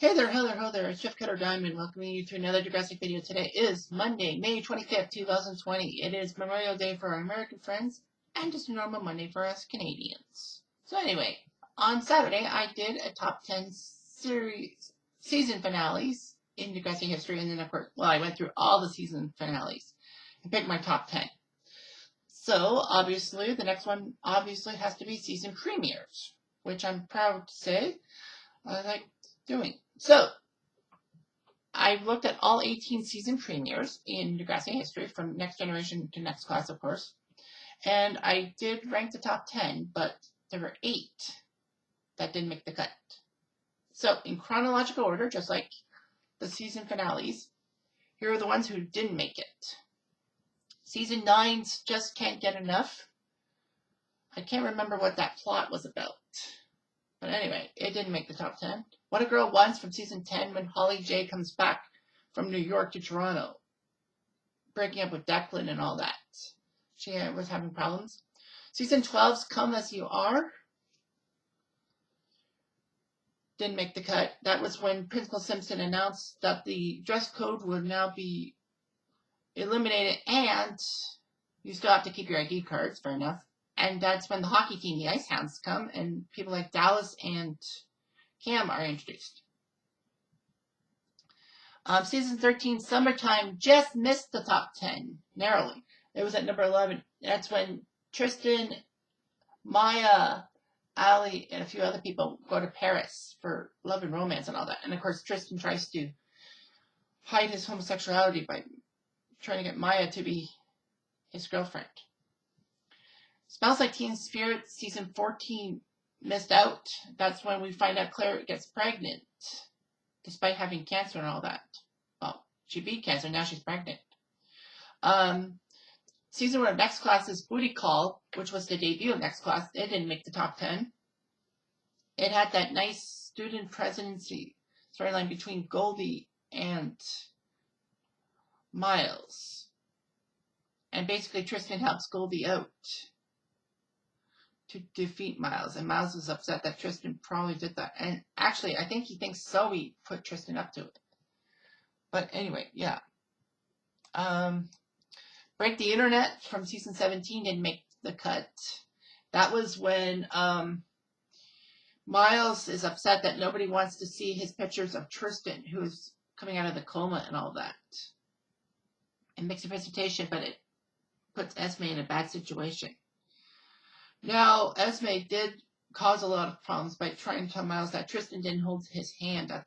Hello there, it's Chef Cutter Diamond welcoming you to another Degrassi video. Today is Monday, May 25th, 2020. It is Memorial Day for our American friends and just a normal Monday for us Canadians. So anyway, on Saturday I did a top 10 season finales in Degrassi history, and then of course, I went through all the season finales and picked my top 10. So obviously the next one has to be season premieres, which I'm proud to say I like doing. So, I looked at all 18 season premieres in Degrassi history, from Next Generation to Next Class, of course. And I did rank the top 10, but there were 8 that didn't make the cut. So, in chronological order, just like the season finales, here are the ones who didn't make it. Season 9's Just Can't Get Enough. I can't remember what that plot was about. But anyway, it didn't make the top 10. What a Girl Wants from season 10, when Holly J comes back from New York to Toronto, breaking up with Declan and all that. She was having problems. Season 12's Come As You Are didn't make the cut. That was when Principal Simpson announced that the dress code would now be eliminated and you still have to keep your ID cards, fair enough. And that's when the hockey team, the Ice Hounds, come, and people like Dallas and Cam are introduced. Season 13, Summertime, just missed the top 10, narrowly. It was at number 11. That's when Tristan, Maya, Ali, and a few other people go to Paris for love and romance and all that. And of course, Tristan tries to hide his homosexuality by trying to get Maya to be his girlfriend. Smells Like Teen Spirit, season 14, missed out. That's when we find out Claire gets pregnant, despite having cancer and all that. Well, she beat cancer, now she's pregnant. Season 1 of Next Class's Booty Call, which was the debut of Next Class, it didn't make the top 10. It had that nice student presidency storyline between Goldie and Miles. And basically Tristan helps Goldie out to defeat Miles, and Miles is upset that Tristan probably did that. And actually, I think he thinks Zoe put Tristan up to it. But anyway, yeah. Break the Internet from season 17 didn't make the cut. That was when Miles is upset that nobody wants to see his pictures of Tristan, who is coming out of the coma and all that. It makes a presentation, but it puts Esme in a bad situation. Now, Esme did cause a lot of problems by trying to tell Miles that Tristan didn't hold his hand at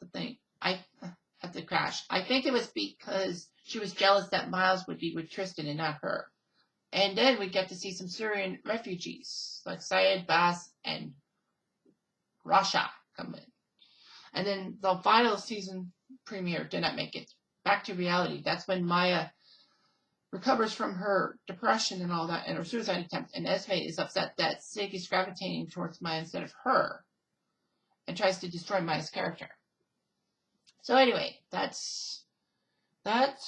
the crash. I think it was because she was jealous that Miles would be with Tristan and not her. And then we get to see some Syrian refugees like Syed, Bas, and Rasha come in. And then the final season premiere did not make it. Back to Reality. That's when Maya recovers from her depression and all that, and her suicide attempt, and Esme is upset that Sig is gravitating towards Maya instead of her, and tries to destroy Maya's character. So anyway, that's that.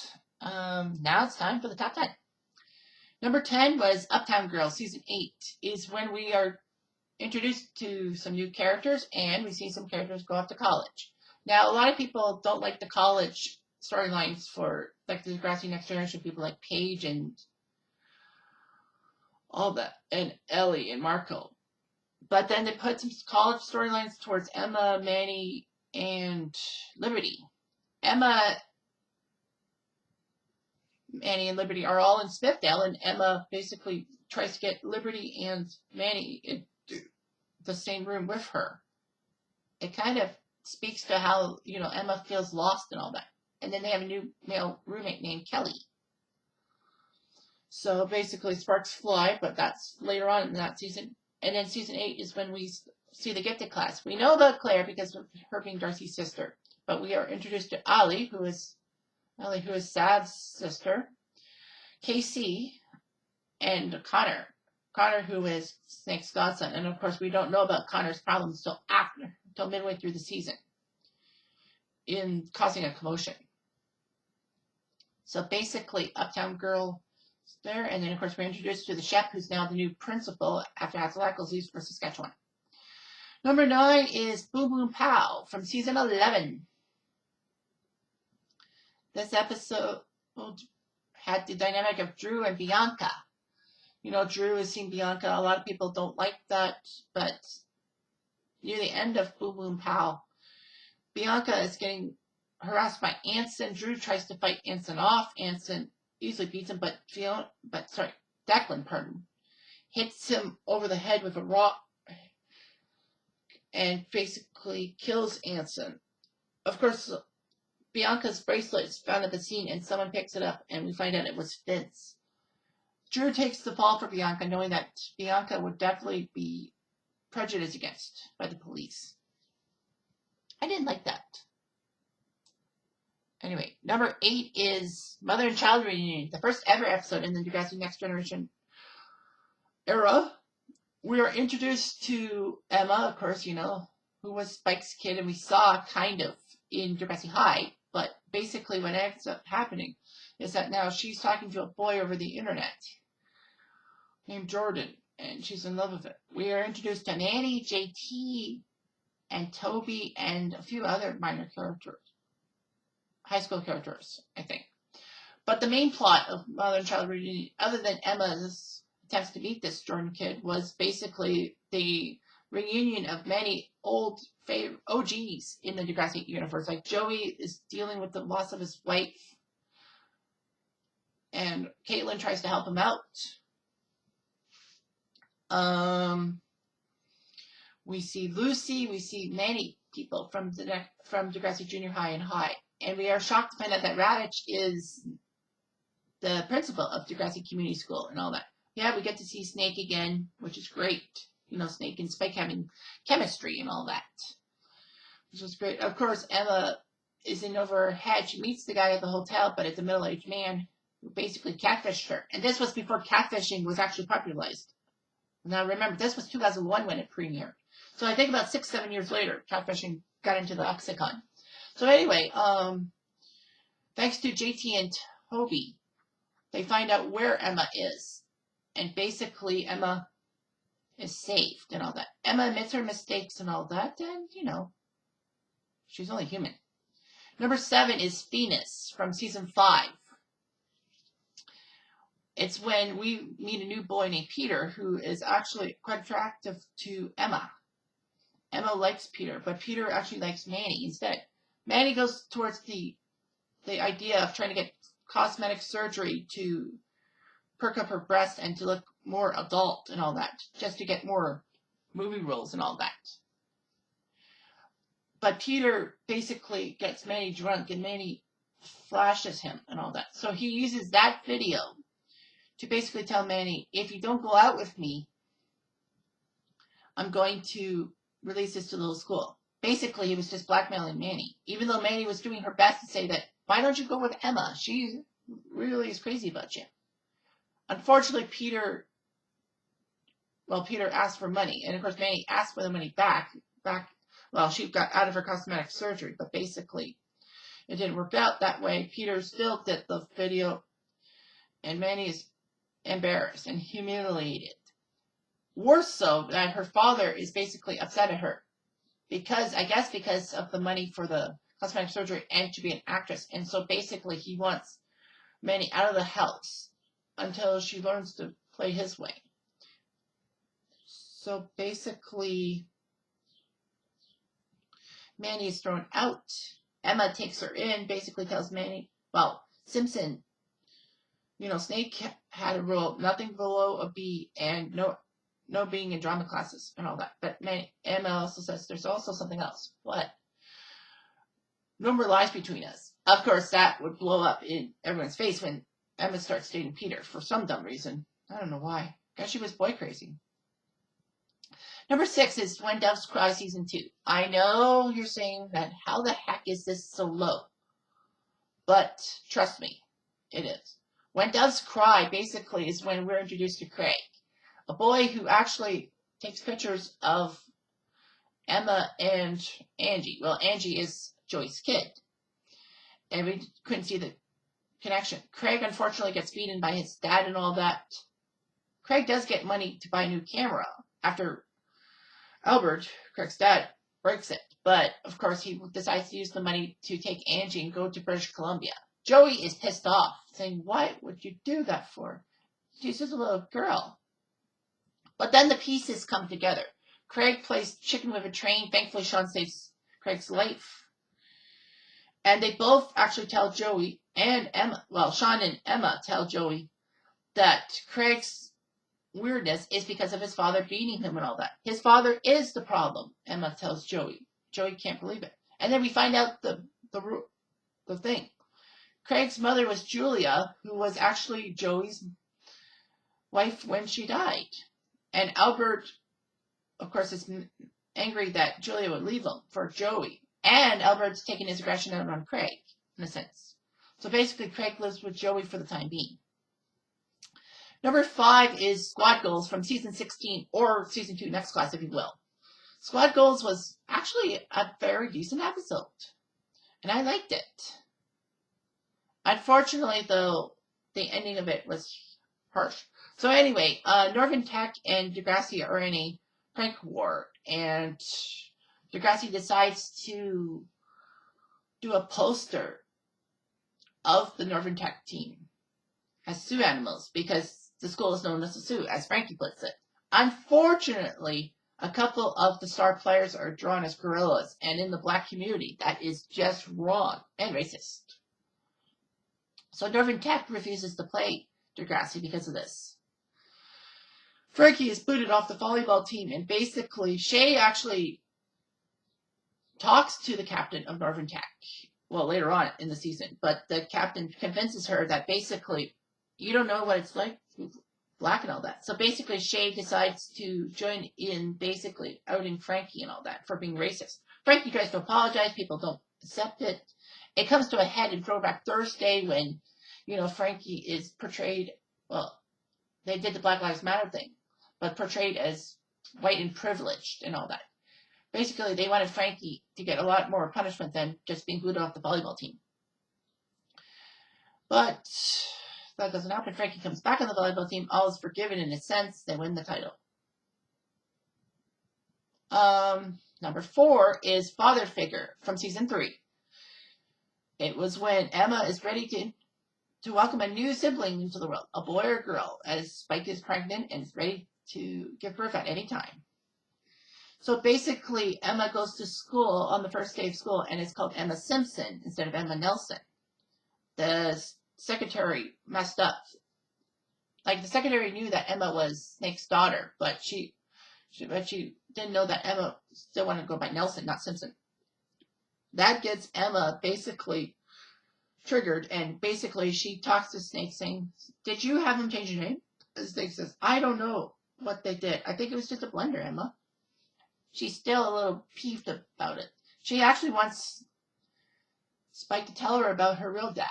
Now it's time for the top 10. Number 10 was Uptown Girl. Season 8 is when we are introduced to some new characters, and we see some characters go off to college. Now, a lot of people don't like the college storylines for like the Degrassi Next Generation people like Paige and all that, and Ellie and Marco. But then they put some college storylines towards Emma, Manny, and Liberty. Emma, Manny, and Liberty are all in Smithdale, and Emma basically tries to get Liberty and Manny into the same room with her. It kind of speaks to how, Emma feels lost and all that. And then they have a new male roommate named Kelly. So basically sparks fly, but that's later on in that season. And then season 8 is when we see the gifted class. We know about Claire because of her being Darcy's sister. But we are introduced to Ali, who is Sav's sister. Casey and Connor. Connor, who is Snake's godson. And of course, we don't know about Connor's problems until midway through the season, in causing a commotion. So basically, Uptown Girl is there, and then of course we're introduced to the chef, who's now the new principal after Hatzelackles leaves for Saskatchewan. Number 9 is Boom Boom Pow from season 11. This episode had the dynamic of Drew and Bianca. You know, Drew has seen Bianca. A lot of people don't like that, but near the end of Boom Boom Pow, Bianca is getting harassed by Anson. Drew tries to fight Anson off. Anson easily beats him, but Declan, hits him over the head with a rock and basically kills Anson. Of course, Bianca's bracelet is found at the scene, and someone picks it up, and we find out it was Vince. Drew takes the fall for Bianca, knowing that Bianca would definitely be prejudiced against by the police. I didn't like that. Anyway, number 8 is Mother and Child Reunion, the first ever episode in the Degrassi Next Generation era. We are introduced to Emma, of course, you know, who was Spike's kid, and we saw kind of in Degrassi High, but basically what ends up happening is that now she's talking to a boy over the internet named Jordan, and she's in love with it. We are introduced to Manny, JT, and Toby, and a few other minor characters. High school characters, I think. But the main plot of Mother and Child Reunion, other than Emma's attempts to meet this Jordan kid, was basically the reunion of many old OGs in the Degrassi universe. Like Joey is dealing with the loss of his wife, and Caitlin tries to help him out. We see Lucy, we see many people from Degrassi Junior High and High, and we are shocked to find out that Radich is the principal of Degrassi Community School and all that. Yeah, we get to see Snake again, which is great. You know, Snake and Spike having chemistry and all that, which is great. Of course, Emma is in over her head. She meets the guy at the hotel, but it's a middle-aged man who basically catfished her. And this was before catfishing was actually popularized. Now remember, this was 2001 when it premiered. So I think about 6-7 years later, catfishing got into the lexicon. So anyway, thanks to JT and Toby, they find out where Emma is. And basically, Emma is saved and all that. Emma admits her mistakes and all that, and, you know, she's only human. Number 7 is Venus from season 5. It's when we meet a new boy named Peter, who is actually quite attractive to Emma. Emma likes Peter, but Peter actually likes Manny instead. Manny goes towards the idea of trying to get cosmetic surgery to perk up her breast and to look more adult and all that, just to get more movie roles and all that. But Peter basically gets Manny drunk, and Manny flashes him and all that. So he uses that video to basically tell Manny, if you don't go out with me, I'm going to release this to the little school. Basically, he was just blackmailing Manny, even though Manny was doing her best to say that, why don't you go with Emma? She really is crazy about you. Unfortunately, Peter asked for money, and of course Manny asked for the money back. Well, she got out of her cosmetic surgery, but basically it didn't work out that way. Peter still did the video, and Manny is embarrassed and humiliated. Worse so that her father is basically upset at her because of the money for the cosmetic surgery and to be an actress. And so basically he wants Manny out of the house until she learns to play his way. So basically Manny is thrown out. Emma takes her in, basically tells Manny, well, Simpson, you know, Snake had a rule, nothing below a B, and no being in drama classes and all that. But Emma also says there's also something else. What? No more lies between us. Of course, that would blow up in everyone's face when Emma starts dating Peter for some dumb reason. I don't know why. Guess she was boy crazy. Number 6 is When Doves Cry Season 2. I know you're saying that how the heck is this so low? But trust me, it is. When Doves Cry basically is when we're introduced to Craig, a boy who actually takes pictures of Emma and Angie. Well, Angie is Joey's kid, and we couldn't see the connection. Craig unfortunately gets beaten by his dad and all that. Craig does get money to buy a new camera after Albert, Craig's dad, breaks it. But, of course, he decides to use the money to take Angie and go to British Columbia. Joey is pissed off, saying, "Why would you do that for? She's just a little girl." But then the pieces come together. Craig plays chicken with a train. Thankfully, Sean saves Craig's life. And they both actually tell Joey and Emma, well, Sean and Emma tell Joey that Craig's weirdness is because of his father beating him and all that. His father is the problem, Emma tells Joey. Joey can't believe it. And then we find out the thing. Craig's mother was Julia, who was actually Joey's wife when she died. And Albert, of course, is angry that Julia would leave him for Joey. And Albert's taking his aggression out on Craig, in a sense. So basically, Craig lives with Joey for the time being. Number 5 is Squad Goals from Season 16, or Season 2, next class, if you will. Squad Goals was actually a very decent episode. And I liked it. Unfortunately, though, the ending of it was harsh. So anyway, Northern Tech and Degrassi are in a prank war, and Degrassi decides to do a poster of the Northern Tech team as zoo animals, because the school is known as a zoo, as Frankie puts it. Unfortunately, a couple of the star players are drawn as gorillas, and in the black community, that is just wrong and racist. So Northern Tech refuses to play Degrassi because of this. Frankie is booted off the volleyball team, and basically Shay actually talks to the captain of Northern Tech. Well, later on in the season, but the captain convinces her that basically you don't know what it's like black and all that. So basically Shay decides to join in basically outing Frankie and all that for being racist. Frankie tries to apologize. People don't accept it. It comes to a head in Throwback Thursday when, Frankie is portrayed, well, they did the Black Lives Matter thing, but portrayed as white and privileged and all that. Basically, they wanted Frankie to get a lot more punishment than just being booted off the volleyball team. But that doesn't happen. Frankie comes back on the volleyball team. All is forgiven in a sense. They win the title. Number 4 is Father Figure from Season 3. It was when Emma is ready to welcome a new sibling into the world, a boy or girl, as Spike is pregnant and is ready to give birth at any time. So basically, Emma goes to school on the first day of school, and it's called Emma Simpson instead of Emma Nelson. The secretary messed up. Like, the secretary knew that Emma was Snake's daughter, but she didn't know that Emma still wanted to go by Nelson, not Simpson. That gets Emma basically triggered, and basically she talks to Snake saying, "Did you have him change your name?" And Snake says, "I don't know what they did. I think it was just a blunder, Emma." She's still a little peeved about it. She actually wants Spike to tell her about her real dad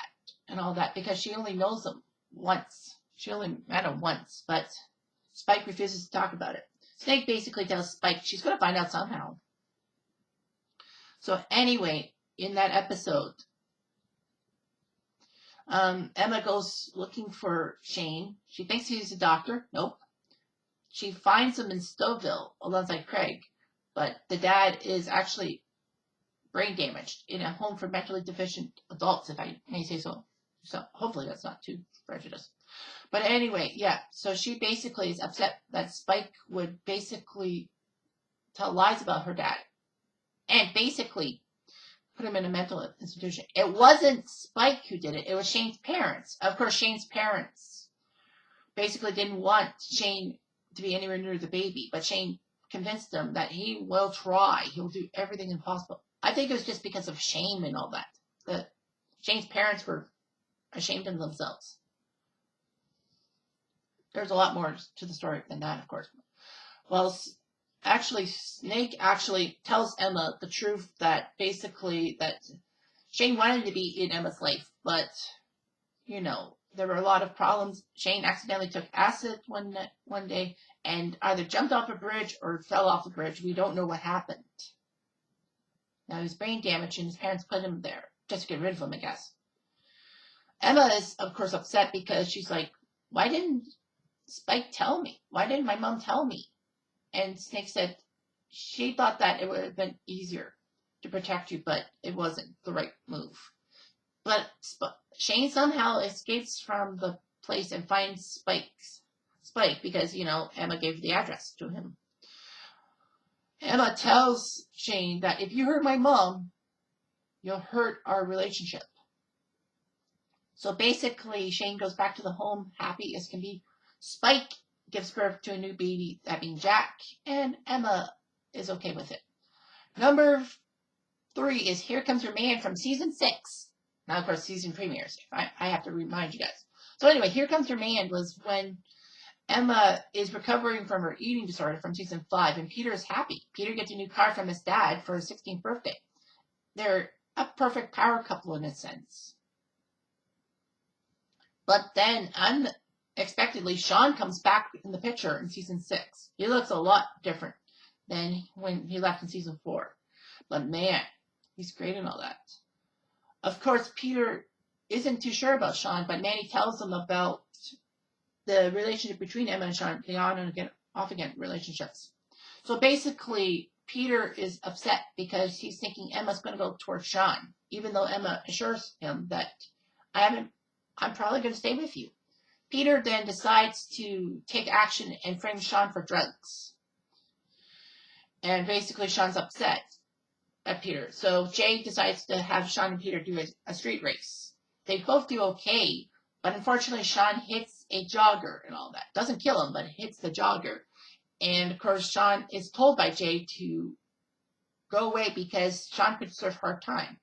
and all that, because she only knows him once. She only met him once, but Spike refuses to talk about it. Snake basically tells Spike she's going to find out somehow. So anyway, in that episode, Emma goes looking for Shane. She thinks he's a doctor. Nope. She finds him in Stouffville alongside Craig, but the dad is actually brain damaged in a home for mentally deficient adults, if I may say so. So hopefully that's not too prejudiced. But anyway, yeah, so she basically is upset that Spike would basically tell lies about her dad and basically put him in a mental institution. It wasn't Spike who did it. It was Shane's parents. Of course, Shane's parents basically didn't want Shane to be anywhere near the baby, but Shane convinced them that he will try. He'll do everything impossible. I think it was just because of shame and all that. That Shane's parents were ashamed of themselves. There's a lot more to the story than that, of course. Well, actually, Snake actually tells Emma the truth that basically that Shane wanted to be in Emma's life, but, there were a lot of problems. Shane accidentally took acid one day and either jumped off a bridge or fell off the bridge. We don't know what happened. Now, he was brain damaged, and his parents put him there just to get rid of him, I guess. Emma is, of course, upset because she's like, "Why didn't Spike tell me? Why didn't my mom tell me?" And Snake said she thought that it would have been easier to protect you, but it wasn't the right move. But Shane somehow escapes from the place and finds Spike because, Emma gave the address to him. Emma tells Shane that if you hurt my mom, you'll hurt our relationship. So basically, Shane goes back to the home happy as can be. Spike gives birth to a new baby, that being Jack, and Emma is okay with it. Number 3 is Here Comes Your Man from season 6. Now, of course, season premieres. I have to remind you guys. So anyway, Here Comes Your Man was when Emma is recovering from her eating disorder from season 5, and Peter is happy. Peter gets a new car from his dad for his 16th birthday. They're a perfect power couple in a sense. But then, unexpectedly, Sean comes back in the picture in season 6. He looks a lot different than when he left in season 4. But man, he's great and all that. Of course, Peter isn't too sure about Sean, but Manny tells him about the relationship between Emma and Sean, the on and again, off again relationships. So basically, Peter is upset because he's thinking Emma's going to go towards Sean, even though Emma assures him that I'm probably going to stay with you. Peter then decides to take action and frame Sean for drugs. And basically, Sean's upset at Peter. So Jay decides to have Sean and Peter do a street race. They both do okay, but unfortunately, Sean hits a jogger and all that. Doesn't kill him, but hits the jogger. And of course, Sean is told by Jay to go away because Sean could serve hard time.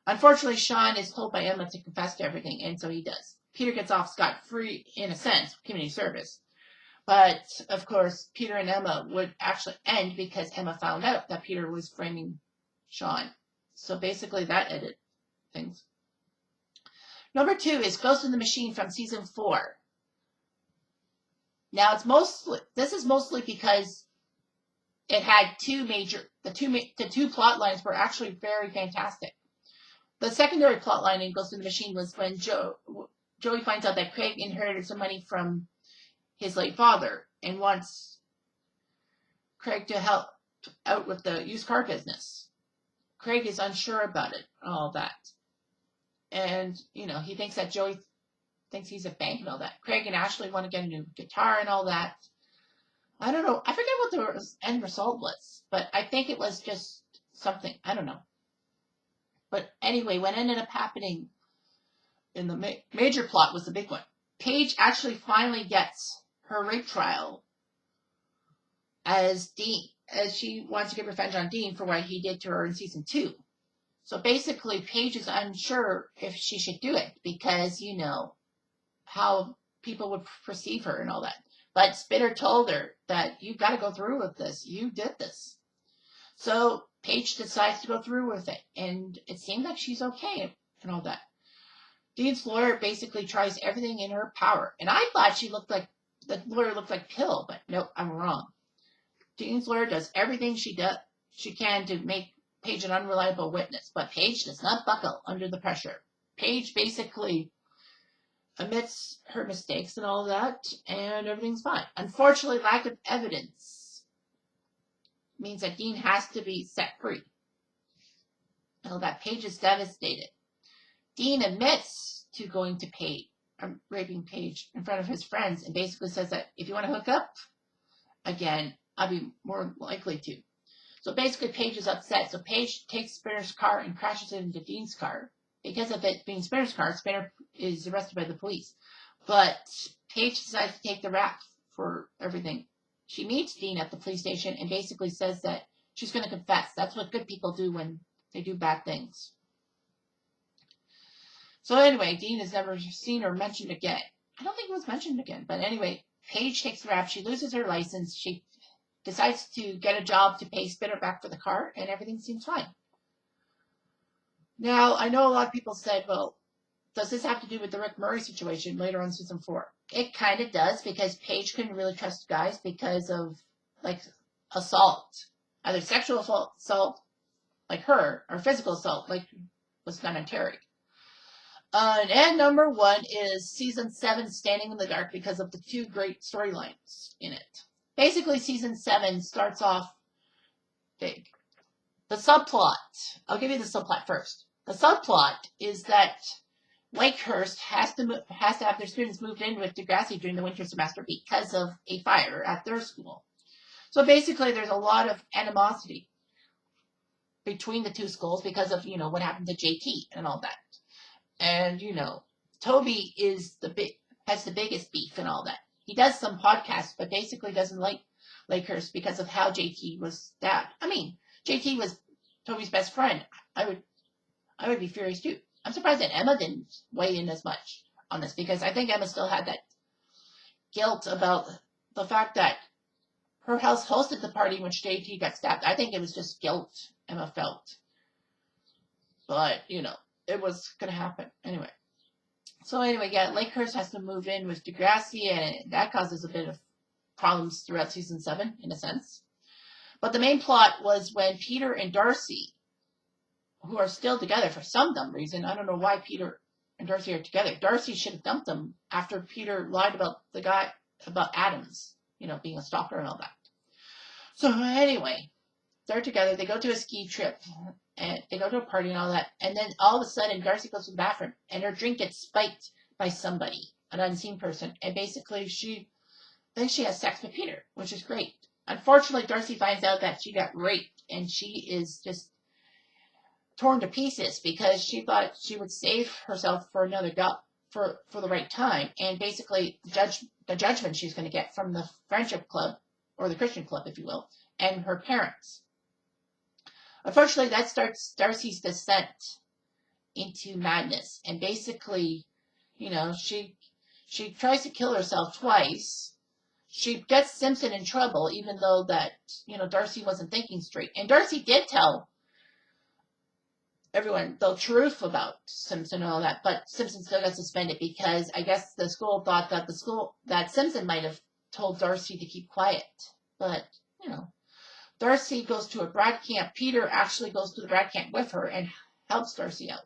Unfortunately, Sean is told by Emma to confess to everything, and so he does. Peter gets off scot-free, in a sense, community service. But, of course, Peter and Emma would actually end because Emma found out that Peter was framing Sean. So basically, that ended things. Number 2 is Ghost in the Machine from season 4. Now, this is mostly because it had the two plot lines were actually very fantastic. The secondary plot line in Ghost in the Machine was when Joey finds out that Craig inherited some money from his late father and wants Craig to help out with the used car business. Craig is unsure about it and all that. And, he thinks that Joey thinks he's a bank and all that. Craig and Ashley want to get a new guitar and all that. I don't know. I forget what the end result was, but I think it was just something. I don't know. But anyway, what ended up happening in the major plot was the big one. Paige actually finally gets her rape trial as she wants to get revenge on Dean for what he did to her in season 2. So basically, Paige is unsure if she should do it because, how people would perceive her and all that. But Spitter told her that you got to go through with this. You did this. So Paige decides to go through with it. And it seemed like she's okay and all that. Dean's lawyer basically tries everything in her power. And I thought the lawyer looked like Pill, but nope, I'm wrong. Dean's lawyer does everything she can to make Paige an unreliable witness. But Paige does not buckle under the pressure. Paige basically admits her mistakes and all that, and everything's fine. Unfortunately, lack of evidence means that Dean has to be set free. And that Paige is devastated. Dean admits to going to raping Paige in front of his friends and basically says that if you want to hook up again, I'll be more likely to. So basically, Paige is upset. So Paige takes Spinner's car and crashes it into Dean's car. Because of it being Spinner's car, Spinner is arrested by the police. But Paige decides to take the rap for everything. She meets Dean at the police station and basically says that she's going to confess. That's what good people do when they do bad things. So anyway, Dean is never seen or mentioned again. I don't think it was mentioned again. But anyway, Paige takes the rap. She loses her license. She decides to get a job to pay Spinner back for the car, and everything seems fine. Now, I know a lot of people said, well, does this have to do with the Rick Murray situation later on season 4? It kind of does, because Paige couldn't really trust guys because of, assault. Either sexual assault, like her, or physical assault, like was done on Terry. And number 1 is season 7, Standing in the Dark, because of the 2 great storylines in it. Basically, season 7 starts off big. The subplot. I'll give you the subplot first. The subplot is that Lakehurst has to have their students moved in with Degrassi during the winter semester because of a fire at their school. So basically, there's a lot of animosity between the two schools because of what happened to JT and all that. And Toby has the biggest beef and all that. He does some podcasts, but basically doesn't like Lakehurst because of how JT was stabbed. I mean, JT was Toby's best friend. I would be furious too. I'm surprised that Emma didn't weigh in as much on this because I think Emma still had that guilt about the fact that her house hosted the party when JT got stabbed. I think it was just guilt Emma felt. But, it was going to happen. Anyway. So anyway, yeah, Lakehurst has to move in with Degrassi, and that causes a bit of problems throughout season 7, in a sense. But the main plot was when Peter and Darcy, who are still together for some dumb reason. I don't know why Peter and Darcy are together. Darcy should have dumped them after Peter lied about Adams, being a stalker and all that. So anyway, they're together. They go to a ski trip and they go to a party and all that. And then all of a sudden, Darcy goes to the bathroom and her drink gets spiked by somebody, an unseen person. And basically, she has sex with Peter, which is great. Unfortunately, Darcy finds out that she got raped and she is just torn to pieces because she thought she would save herself for another for the right time, and basically the judgment she's going to get from the friendship club or the Christian club, if you will, and her parents. Unfortunately, that starts Darcy's descent into madness, and basically, she tries to kill herself twice. She gets Simpson in trouble, even though that Darcy wasn't thinking straight, and Darcy did tell everyone the truth about Simpson and all that, but Simpson still got suspended because I guess the school thought that Simpson might have told Darcy to keep quiet. But, Darcy goes to a Brad camp. Peter actually goes to the Brad camp with her and helps Darcy out.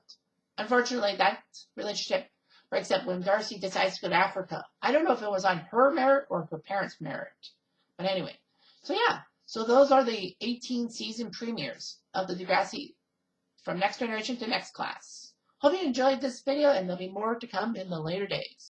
Unfortunately, that relationship breaks up when Darcy decides to go to Africa. I don't know if it was on her merit or her parents' merit. But anyway, so those are the 18 season premieres of the Degrassi from Next Generation to Next Class. Hope you enjoyed this video, and there'll be more to come in the later days.